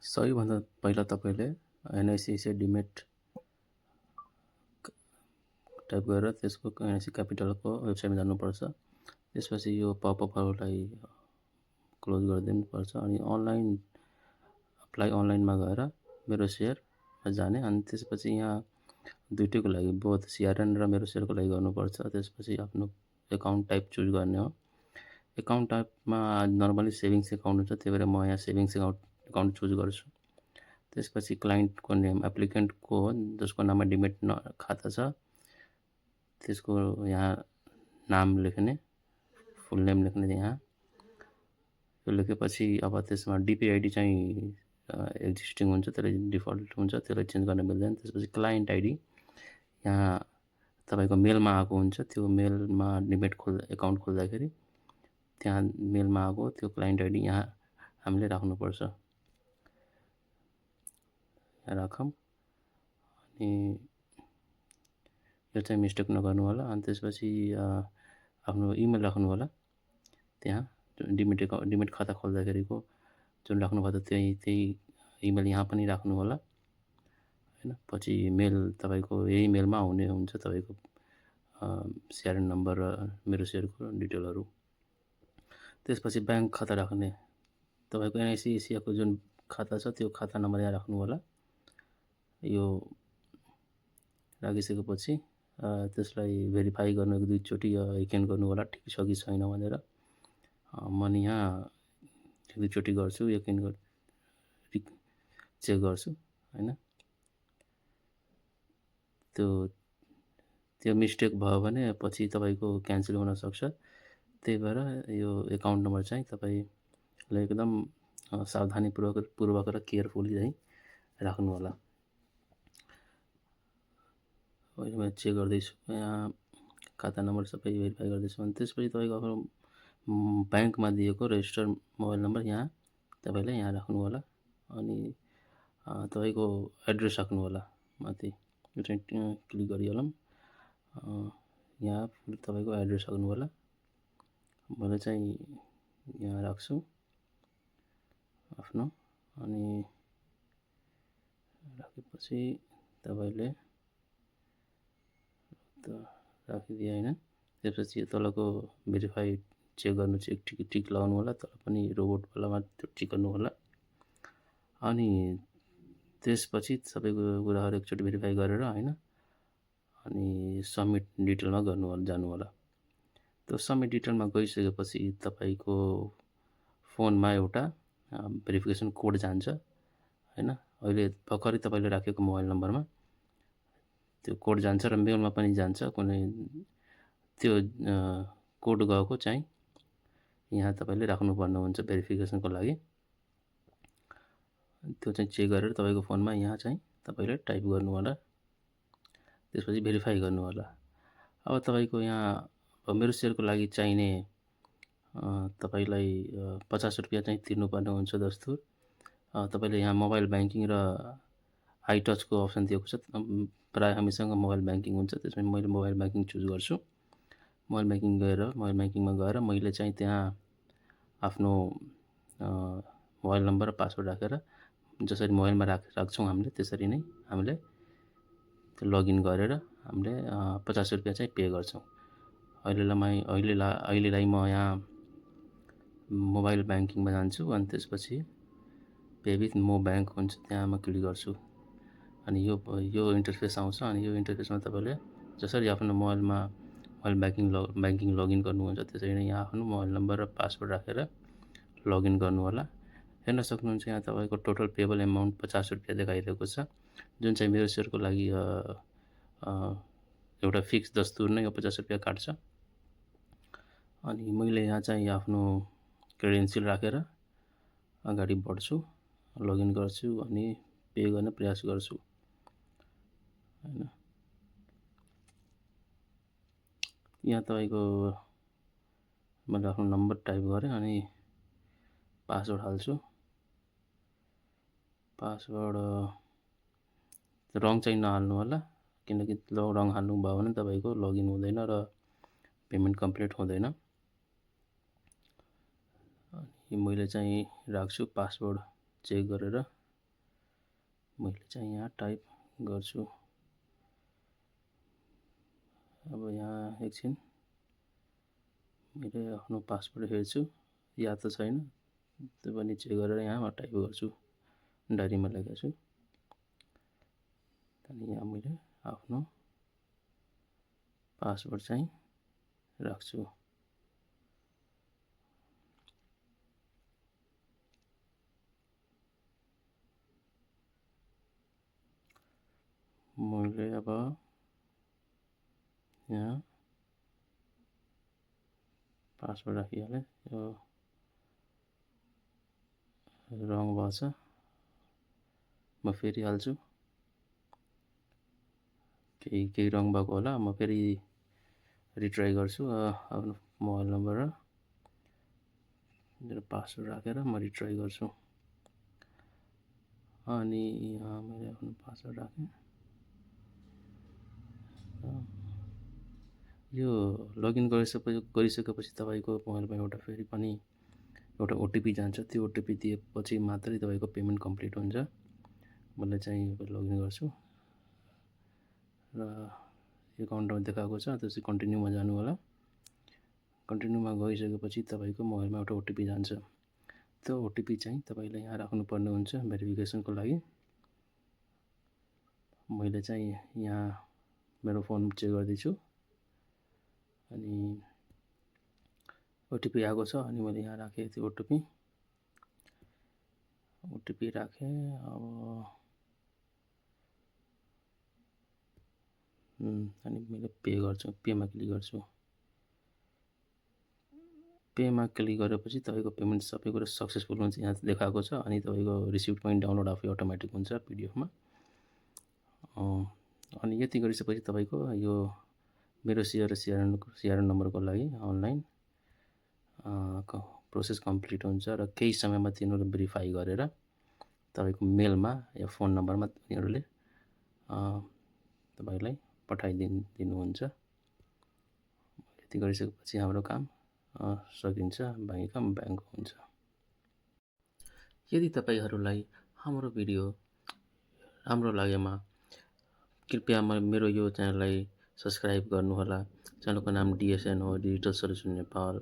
सबैभन्दा पहिला तपाईले एनआइसिआइसिआई डिमेट टाइप गरेर त्यसको एनआइसी क्यापिटलको वेबसाइटमा जानुपर्छ। त्यसपछि यो पपअपहरूलाई क्लोज गरिदिनुपर्छ अनि अनलाइन अप्लाई अनलाइनमा गएर मेरो सेयरमा जाने अनि त्यसपछि यहाँ दुईटैको लागि बोथ सिआरएन र मेरो सेयरको लागि गर्नुपर्छ। त्यसपछि आफ्नो एकाउन्ट टाइप चुज गर्ने हो। एकाउन्ट टाइपमा नर्मली सेभिङ्स एकाउन्ट हुन्छ, त्यही भएर म यहाँ सेभिङ्स एकाउन्ट चुज गर्छु। त्यसपछि क्लाइन्टको नेम एप्लिकेन्टको हो जसको नाममा डिमेट खाता छ त्यसको यहाँ नाम लेख्ने, फुल नेम लेख्ने यहाँ। यो लेखेपछि अब त्यसमा डिपिआइडी चाहिँ एक्जिस्टिङ हुन्छ, त्यसले डिफल्ट हुन्छ, त्यसलाई चेन्ज गर्न मिल्दैन। त्यसपछि क्लाइन्ट आइडी यहाँ तपाईको मेलमा आएको हुन्छ, त्यो मेलमा डिमेट एकाउन्ट खोल्दाखेरि त्यहाँ मेलमा आएको त्यो क्लाइन्ट आइडी यहाँ हामीले राख्नुपर्छ। राखौँ अनि यो चाहिँ मिस्टेक नगर्नु होला। अनि त्यसपछि आफ्नो इमेल राख्नु होला। त्यहाँ डिमेट खाता खोल्दाखेरिको जुन राख्नु भएको त्यही इमेल यहाँ पनि राख्नु होला हैन। पछि मेल तपाईको यही मेलमा आउने हुन्छ तपाईको सिआरएन नम्बर र मेरो सेयरको डिटेलहरु। त्यसपछि ब्याङ्क खाता राख्ने तपाईको एनआइसिआइसिआईको जुन खाता छ त्यो खाता नम्बर यहाँ राख्नु होला। यो राखिसकेपछि त्यसलाई भेरिफाई गर्नु एक दुई चोटी यकिन गर्नु होला ठिक छ कि छैन भनेर। म यहाँ एक दुई चोटी गर्छु, यकिन चेक गर्छु हैन। त्यो मिस्टेक भयो भने पछि तपाईको क्यान्सल हुन सक्छ। त्यही भएर यो एकाउन्ट नम्बर चाहिँ तपाईले एकदम सावधानीपूर्वक र केयरफुली चाहिँ राख्नु होला। अहिले म चेक गर्दैछु यहाँ खाता नम्बर सबै भेरिफाई गर्दैछु। अनि त्यसपछि तपाईको आफ्नो ब्याङ्कमा दिएको रेजिस्टर्ड मोबाइल नम्बर यहाँ तपाईले यहाँ राख्नु होला। अनि तपाईको एड्रेस राख्नु होला माथि। यो चाहिँ क्लिक गरिहालौँ। यहाँ तपाईको एड्रेस राख्नु होला। मैले चाहिँ यहाँ राख्छु आफ्नो। अनि राखेपछि तपाईले राखिदिए हैन। त्यसपछि तलको भेरिफाई चेक गर्नु चाहिँ टिक लगाउनु होला। तल पनि रोबोट वालामा त्यो टिक गर्नु होला। अनि त्यसपछि सबैको कुराहरु एकचोटी भेरिफाई गरेर हैन अनि सबमिट डिटेलमा जानु होला। त्यो सबमिट डिटेलमा गइसकेपछि तपाईको फोनमा एउटा भेरिफिकेसन कोड जान्छ हैन। अहिले भर्खरै तपाईले राखेको मोबाइल नम्बरमा त्यो कोड जान्छ र मेलमा पनि जान्छ। कुनै त्यो कोड गएको चाहिँ यहाँ तपाईले राख्नुपर्ने हुन्छ भेरिफिकेसनको लागि। त्यो चाहिँ चेक गरेर तपाईको फोनमा यहाँ चाहिँ तपाईले टाइप गर्नु होला। त्यसपछि भेरिफाई गर्नु होला। अब तपाईको यहाँ मेरो सेयरको लागि चाहिने तपाईलाई 50 रुपैयाँ चाहिँ तिर्नुपर्ने हुन्छ दस्तुर। तपाईले यहाँ मोबाइल ब्याङ्किङ र आइटचको अप्सन दिएको छ। प्राय हामीसँग मोबाइल ब्याङ्किङ हुन्छ, त्यसमा मैले मोबाइल ब्याङ्किङ चुज गर्छु। मोबाइल ब्याङ्किङमा गएर मैले चाहिँ त्यहाँ आफ्नो मोबाइल नम्बर र पासवर्ड राखेर जसरी मोबाइलमा राख्छौं हामीले त्यसरी नै हामीले लगइन गरेर हामीले 50 रुपैयाँ चाहिँ पे गर्छौं। अहिलेलाई म यहाँ मोबाइल ब्याङ्किङमा जान्छु अनि त्यसपछि पे विथ मो ब्याङ्क हुन्छ त्यहाँ म क्लिक गर्छु। अनि यो इन्टरफेस आउँछ। अनि यो इन्टरफेसमा तपाईले जसरी आफ्नो मोबाइल ब्याङ्किङ लगइन गर्नुहुन्छ त्यसरी नै यहाँ आफ्नो मोबाइल नम्बर र पासवर्ड राखेर लगइन गर्नु होला। हेर्न सक्नुहुन्छ यहाँ तपाईको टोटल पेबल अमाउन्ट 50 रुपैयाँ देखाइरहेको छ, जुन चाहिँ मेरो सेयरको लागि एउटा फिक्स दस्तुर नै यो 50 रुपैयाँ काट्छ। अनि मैले यहाँ चाहिँ आफ्नो क्रेडेन्सियल राखेर अगाडि बढ्छु, लगइन गर्छु अनि पे गर्न प्रयास गर्छु हैन। यहाँ तपाईको मैले आफ्नो नम्बर टाइप गरेँ अनि पासवर्ड हाल्छु। पासवर्ड रङ चाहिँ नहाल्नु होला, किनकि रङ हाल्नु भयो भने तपाईको लगइन हुँदैन र पेमेन्ट कम्प्लिट हुँदैन। अनि मैले चाहिँ राख्छु पासवर्ड चेक गरेर मैले चाहिँ यहाँ टाइप गर्छु। अब यहाँ एकछिन मैले आफ्नो पासवर्ड हेर्छु, याद त छैन, त्यो पनि चेक गरेर यहाँ टाइप गर्छु, डायरीमा लेखेको छु। अनि यहाँ मैले आफ्नो पासवर्ड चाहिँ राख्छु। मैले अब यहाँ पासवर्ड राखिहालेँ। यो रङ भएछ, म फेरि हाल्छु। केही रङ भएको होला, म फेरि रिट्राई गर्छु। आफ्नो मोबाइल नम्बर र मेरो पासवर्ड राखेर म रिट्राई गर्छु। अनि यहाँ मैले आफ्नो पासवर्ड राखेँ। यो लगइन गरिसकेपछि तपाईँको मोबाइलमा एउटा फेरि पनि एउटा ओटिपी जान्छ। त्यो ओटिपी दिएपछि मात्रै तपाईँको पेमेन्ट कम्प्लिट हुन्छ। मैले चाहिँ लगइन गर्छु र यो काउन्टरमा देखाएको छ, त्यो चाहिँ कन्टिन्यूमा जानु होला। कन्टिन्यूमा गइसकेपछि तपाईँको मोबाइलमा एउटा ओटिपी जान्छ। त्यो ओटिपी चाहिँ तपाईँले यहाँ राख्नुपर्ने हुन्छ भेरिफिकेसनको लागि। मैले चाहिँ यहाँ मेरो फोन चेक गर्दैछु अनि ओटिपी आएको छ अनि मैले यहाँ राखेँ त्यो ओटिपी राखेँ। अब अनि मैले पे गर्छु, पेमा क्लिक गर्छु। पेमा क्लिक गरेपछि तपाईँको पेमेन्ट सबै कुरा सक्सेसफुल हुन्छ यहाँ देखाएको छ। अनि तपाईँको रिसिप्ट पनि डाउनलोड आफै अटोमेटिक हुन्छ पिडिएफमा। अनि यति गरिसकेपछि तपाईँको यो मेरो सिआरएन नम्बरको लागि अनलाइन प्रोसेस कम्प्लिट हुन्छ र केही समयमा तिनीहरू भेरिफाई गरेर तपाईँको मेलमा या फोन नम्बरमा तिनीहरूले तपाईँलाई पठाइदिनुहुन्छ। यति गरिसकेपछि हाम्रो काम सकिन्छ, बाँकी काम ब्याङ्कको हुन्छ। यदि तपाईँहरूलाई हाम्रो भिडियो राम्रो लागेमा कृपया मेरो यो च्यानललाई सब्सक्राइब गर्नुहोला। च्यानलको नाम डिएसएन हो, डिजिटल सल्युसन नेपाल।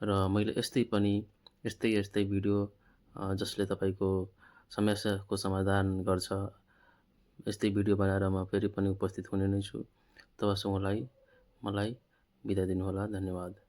र मैले यस्तै भिडियो जसले तपाईँको समस्याको समाधान गर्छ, यस्तै भिडियो बनाएर म फेरि पनि उपस्थित हुने नै छु। तबसम्मलाई मलाई बिदा दिनुहोला। धन्यवाद।